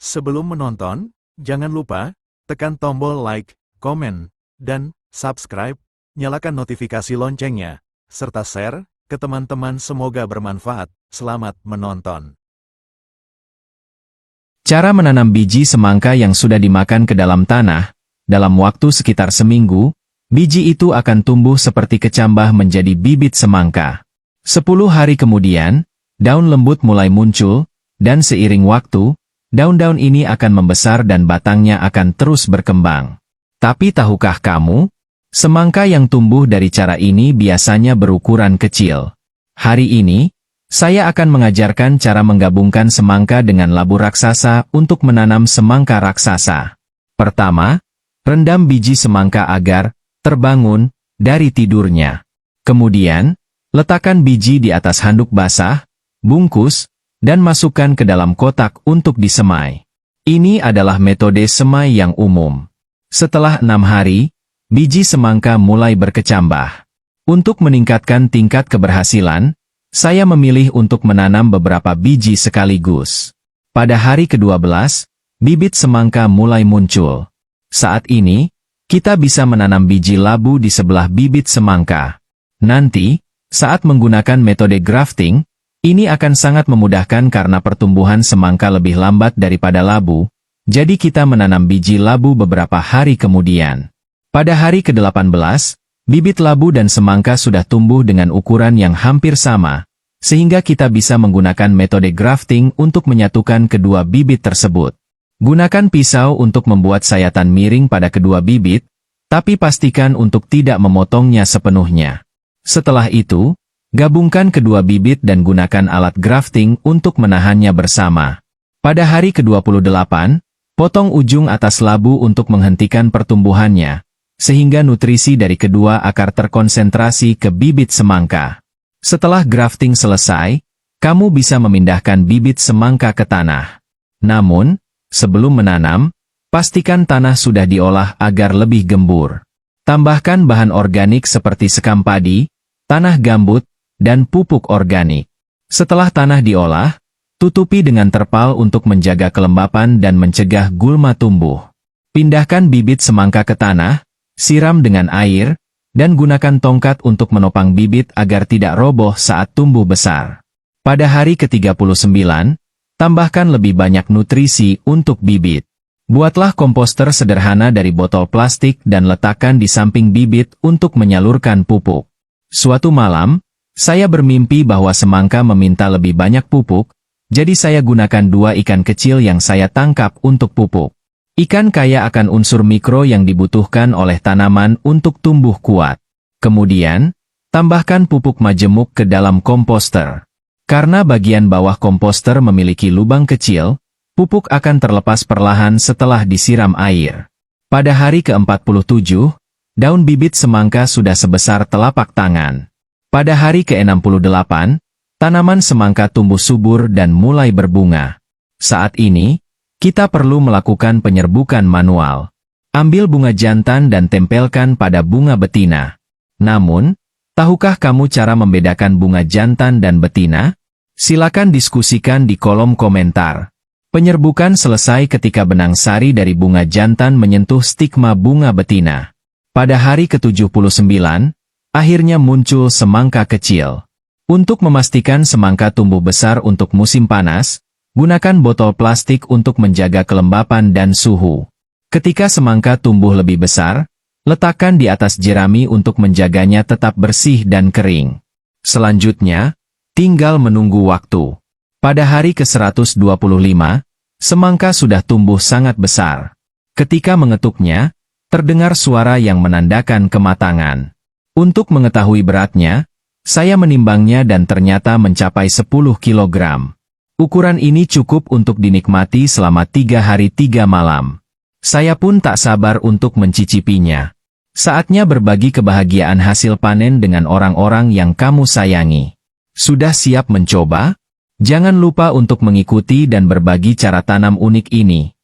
Sebelum menonton, jangan lupa tekan tombol like, komen, dan subscribe, nyalakan notifikasi loncengnya, serta share ke teman-teman. Semoga bermanfaat. Selamat menonton. Cara menanam biji semangka yang sudah dimakan ke dalam tanah, dalam waktu sekitar seminggu, biji itu akan tumbuh seperti kecambah menjadi bibit semangka. 10 hari kemudian, daun lembut mulai muncul, dan seiring waktu, daun-daun ini akan membesar dan batangnya akan terus berkembang. Tapi tahukah kamu, semangka yang tumbuh dari cara ini biasanya berukuran kecil. Hari ini, saya akan mengajarkan cara menggabungkan semangka dengan labu raksasa untuk menanam semangka raksasa. Pertama, rendam biji semangka agar terbangun dari tidurnya. Kemudian, letakkan biji di atas handuk basah, bungkus, dan masukkan ke dalam kotak untuk disemai. Ini adalah metode semai yang umum. Setelah 6 hari, biji semangka mulai berkecambah. Untuk meningkatkan tingkat keberhasilan, saya memilih untuk menanam beberapa biji sekaligus. Pada hari ke-12, bibit semangka mulai muncul. Saat ini, kita bisa menanam biji labu di sebelah bibit semangka. Nanti, saat menggunakan metode grafting, ini akan sangat memudahkan karena pertumbuhan semangka lebih lambat daripada labu, jadi kita menanam biji labu beberapa hari kemudian. Pada hari ke-18, bibit labu dan semangka sudah tumbuh dengan ukuran yang hampir sama, sehingga kita bisa menggunakan metode grafting untuk menyatukan kedua bibit tersebut. Gunakan pisau untuk membuat sayatan miring pada kedua bibit, tapi pastikan untuk tidak memotongnya sepenuhnya. Setelah itu, gabungkan kedua bibit dan gunakan alat grafting untuk menahannya bersama. Pada hari ke-28, potong ujung atas labu untuk menghentikan pertumbuhannya, sehingga nutrisi dari kedua akar terkonsentrasi ke bibit semangka. Setelah grafting selesai, kamu bisa memindahkan bibit semangka ke tanah. Namun, sebelum menanam, pastikan tanah sudah diolah agar lebih gembur. Tambahkan bahan organik seperti sekam padi, tanah gambut, dan pupuk organik. Setelah tanah diolah, tutupi dengan terpal untuk menjaga kelembapan dan mencegah gulma tumbuh. Pindahkan bibit semangka ke tanah, siram dengan air, dan gunakan tongkat untuk menopang bibit agar tidak roboh saat tumbuh besar. Pada hari ke-39, tambahkan lebih banyak nutrisi untuk bibit. Buatlah komposter sederhana dari botol plastik dan letakkan di samping bibit untuk menyalurkan pupuk. Suatu malam, saya bermimpi bahwa semangka meminta lebih banyak pupuk, jadi saya gunakan 2 ikan kecil yang saya tangkap untuk pupuk. Ikan kaya akan unsur mikro yang dibutuhkan oleh tanaman untuk tumbuh kuat. Kemudian, tambahkan pupuk majemuk ke dalam komposter. Karena bagian bawah komposter memiliki lubang kecil, pupuk akan terlepas perlahan setelah disiram air. Pada hari ke-47, daun bibit semangka sudah sebesar telapak tangan. Pada hari ke-68, tanaman semangka tumbuh subur dan mulai berbunga. Saat ini, kita perlu melakukan penyerbukan manual. Ambil bunga jantan dan tempelkan pada bunga betina. Namun, tahukah kamu cara membedakan bunga jantan dan betina? Silakan diskusikan di kolom komentar. Penyerbukan selesai ketika benang sari dari bunga jantan menyentuh stigma bunga betina. Pada hari ke-79, akhirnya muncul semangka kecil. Untuk memastikan semangka tumbuh besar untuk musim panas, gunakan botol plastik untuk menjaga kelembapan dan suhu. Ketika semangka tumbuh lebih besar, letakkan di atas jerami untuk menjaganya tetap bersih dan kering. Selanjutnya, tinggal menunggu waktu. Pada hari ke-125, semangka sudah tumbuh sangat besar. Ketika mengetuknya, terdengar suara yang menandakan kematangan. Untuk mengetahui beratnya, saya menimbangnya dan ternyata mencapai 10 kg. Ukuran ini cukup untuk dinikmati selama 3 hari 3 malam. Saya pun tak sabar untuk mencicipinya. Saatnya berbagi kebahagiaan hasil panen dengan orang-orang yang kamu sayangi. Sudah siap mencoba? Jangan lupa untuk mengikuti dan berbagi cara tanam unik ini.